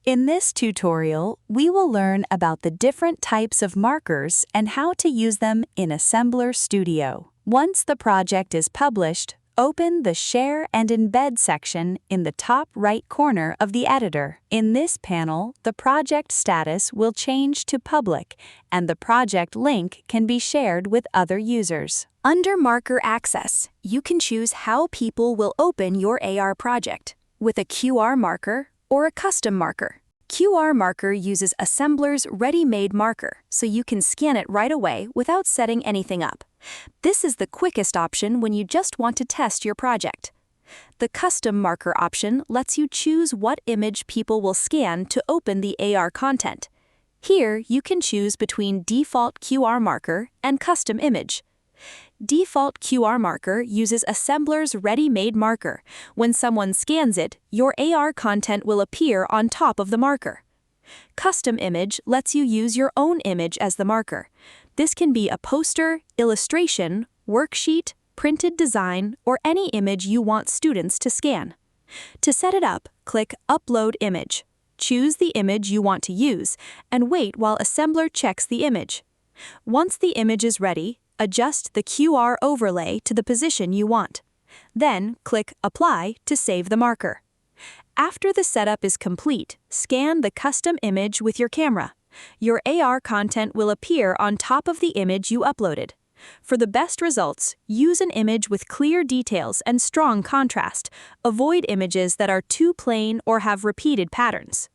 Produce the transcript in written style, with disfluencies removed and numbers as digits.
In this tutorial, we will learn about the different types of markers and how to use them in Assemblr Studio. Once the project is published, open the Share and Embed section in the top right corner of the editor. In this panel, the project status will change to public, and the project link can be shared with other users. Under Marker Access, you can choose how people will open your AR project, with a QR marker or a custom marker. QR marker uses Assemblr's ready-made marker, so you can scan it right away without setting anything up. This is the quickest option when you just want to test your project. The custom marker option lets you choose what image people will scan to open the AR content. Here, you can choose between default QR marker and custom image. Default QR marker uses Assemblr's ready-made marker. When someone scans it, your AR content will appear on top of the marker. Custom image lets you use your own image as the marker. This can be a poster, illustration, worksheet, printed design, or any image you want students to scan. To set it up, click Upload Image. Choose the image you want to use, and wait while Assemblr checks the image. Once the image is ready, adjust the QR overlay to the position you want. Then, click Apply to save the marker. After the setup is complete, scan the custom image with your camera. Your AR content will appear on top of the image you uploaded. For the best results, use an image with clear details and strong contrast. Avoid images that are too plain or have repeated patterns.